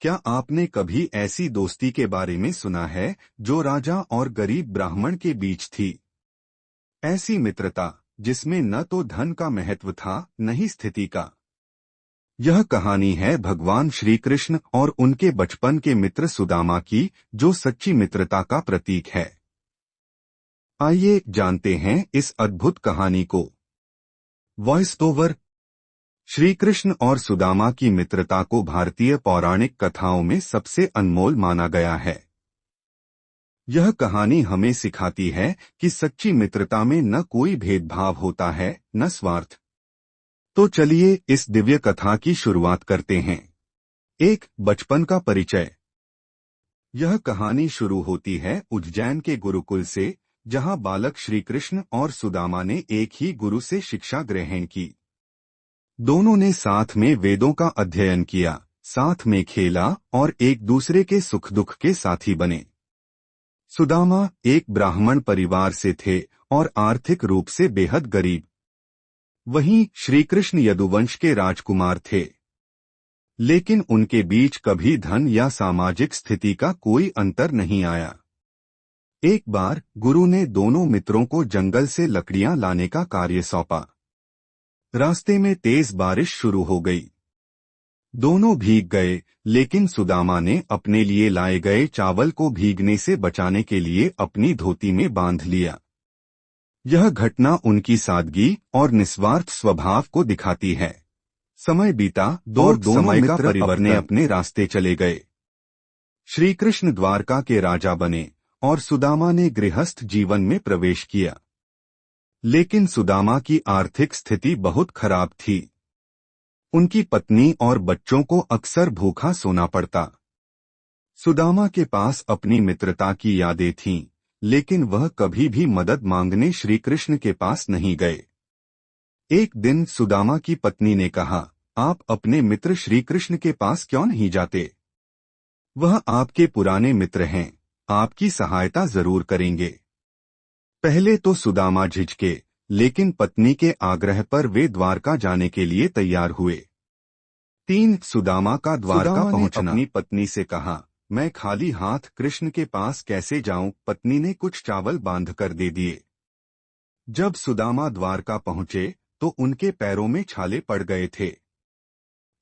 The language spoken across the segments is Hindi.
क्या आपने कभी ऐसी दोस्ती के बारे में सुना है जो राजा और गरीब ब्राह्मण के बीच थी? ऐसी मित्रता जिसमें न तो धन का महत्व था न ही स्थिति का। यह कहानी है भगवान श्री कृष्ण और उनके बचपन के मित्र सुदामा की, जो सच्ची मित्रता का प्रतीक है। आइए जानते हैं इस अद्भुत कहानी को। Voice over. श्री कृष्ण और सुदामा की मित्रता को भारतीय पौराणिक कथाओं में सबसे अनमोल माना गया है। यह कहानी हमें सिखाती है कि सच्ची मित्रता में न कोई भेदभाव होता है न स्वार्थ। तो चलिए इस दिव्य कथा की शुरुआत करते हैं। एक बचपन का परिचय। यह कहानी शुरू होती है उज्जैन के गुरुकुल से, जहां बालक श्री कृष्ण और सुदामा ने एक ही गुरु से शिक्षा ग्रहण की। दोनों ने साथ में वेदों का अध्ययन किया, साथ में खेला और एक दूसरे के सुख दुख के साथी बने। सुदामा एक ब्राह्मण परिवार से थे और आर्थिक रूप से बेहद गरीब। वहीं श्री कृष्ण यदुवंश के राजकुमार थे, लेकिन उनके बीच कभी धन या सामाजिक स्थिति का कोई अंतर नहीं आया। एक बार गुरु ने दोनों मित्रों को जंगल से लकड़ियां लाने का कार्य सौंपा। रास्ते में तेज बारिश शुरू हो गई। दोनों भीग गए, लेकिन सुदामा ने अपने लिए लाए गए चावल को भीगने से बचाने के लिए अपनी धोती में बांध लिया। यह घटना उनकी सादगी और निस्वार्थ स्वभाव को दिखाती है। समय बीता और दोनों मित्र अपने अपने रास्ते चले गए। श्री कृष्ण द्वारका के राजा बने और सुदामा ने गृहस्थ जीवन में प्रवेश किया। लेकिन सुदामा की आर्थिक स्थिति बहुत खराब थी। उनकी पत्नी और बच्चों को अक्सर भूखा सोना पड़ता। सुदामा के पास अपनी मित्रता की यादें थीं, लेकिन वह कभी भी मदद मांगने श्री कृष्ण के पास नहीं गए। एक दिन सुदामा की पत्नी ने कहा, आप अपने मित्र श्री कृष्ण के पास क्यों नहीं जाते? वह आपके पुराने मित्र हैं, आपकी सहायता जरूर करेंगे। पहले तो सुदामा झिझके, लेकिन पत्नी के आग्रह पर वे द्वारका जाने के लिए तैयार हुए। 3 सुदामा का द्वारका पहुंचना। अपनी पत्नी से कहा, मैं खाली हाथ कृष्ण के पास कैसे जाऊं? पत्नी ने कुछ चावल बांध कर दे दिए। जब सुदामा द्वारका पहुंचे तो उनके पैरों में छाले पड़ गए थे।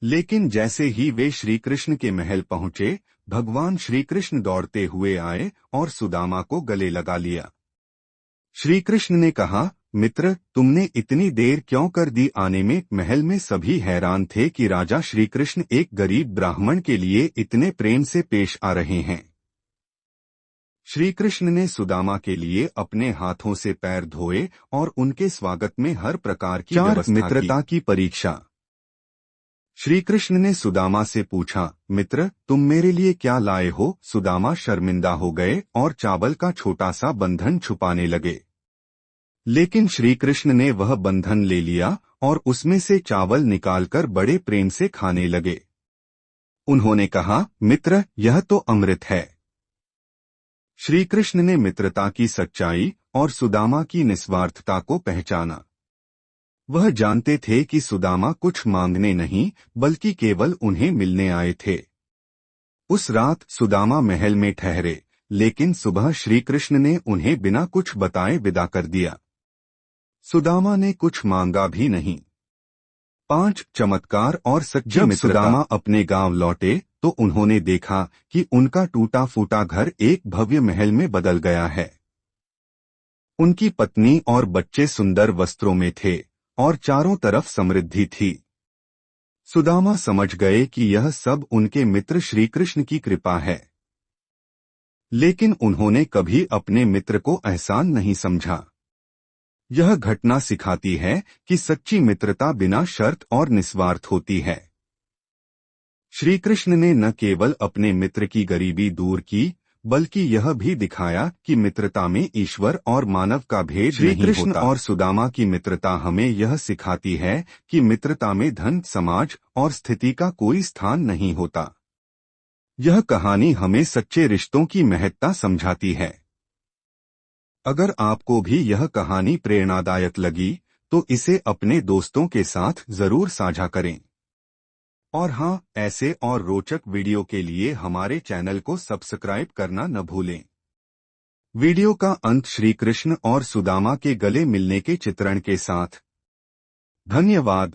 लेकिन जैसे ही वे श्री कृष्ण के महल पहुंचे, भगवान श्री कृष्ण दौड़ते हुए आए और सुदामा को गले लगा लिया। श्री कृष्ण ने कहा, मित्र, तुमने इतनी देर क्यों कर दी आने में? महल में सभी हैरान थे कि राजा श्री कृष्ण एक गरीब ब्राह्मण के लिए इतने प्रेम से पेश आ रहे हैं। श्री कृष्ण ने सुदामा के लिए अपने हाथों से पैर धोए और उनके स्वागत में हर प्रकार की व्यवस्था की। मित्रता की परीक्षा। श्री कृष्ण ने सुदामा से पूछा, मित्र, तुम मेरे लिए क्या लाए हो? सुदामा शर्मिंदा हो गए और चावल का छोटा सा बंधन छुपाने लगे। लेकिन श्री कृष्ण ने वह बंधन ले लिया और उसमें से चावल निकालकर बड़े प्रेम से खाने लगे। उन्होंने कहा, मित्र, यह तो अमृत है। श्री कृष्ण ने मित्रता की सच्चाई और सुदामा की निस्वार्थता को पहचाना। वह जानते थे कि सुदामा कुछ मांगने नहीं, बल्कि केवल उन्हें मिलने आए थे। उस रात सुदामा महल में ठहरे, लेकिन सुबह श्री कृष्ण ने उन्हें बिना कुछ बताए विदा कर दिया। सुदामा ने कुछ मांगा भी नहीं। 5 चमत्कार और सच्ची मित्रता। जब सुदामा अपने गांव लौटे तो उन्होंने देखा कि उनका टूटा फूटा घर एक भव्य महल में बदल गया है। उनकी पत्नी और बच्चे सुंदर वस्त्रों में थे और चारों तरफ समृद्धि थी। सुदामा समझ गए कि यह सब उनके मित्र श्री कृष्ण की कृपा है। लेकिन उन्होंने कभी अपने मित्र को एहसान नहीं समझा। यह घटना सिखाती है कि सच्ची मित्रता बिना शर्त और निस्वार्थ होती है। श्री कृष्ण ने न केवल अपने मित्र की गरीबी दूर की, बल्कि यह भी दिखाया कि मित्रता में ईश्वर और मानव का भेद नहीं होता। श्री कृष्ण और सुदामा की मित्रता हमें यह सिखाती है कि मित्रता में धन, समाज और स्थिति का कोई स्थान नहीं होता। यह कहानी हमें सच्चे रिश्तों की महत्ता समझाती है। अगर आपको भी यह कहानी प्रेरणादायक लगी तो इसे अपने दोस्तों के साथ जरूर साझा करें। और हाँ, ऐसे और रोचक वीडियो के लिए हमारे चैनल को सब्सक्राइब करना न भूलें। वीडियो का अंत श्री कृष्ण और सुदामा के गले मिलने के चित्रण के साथ। धन्यवाद।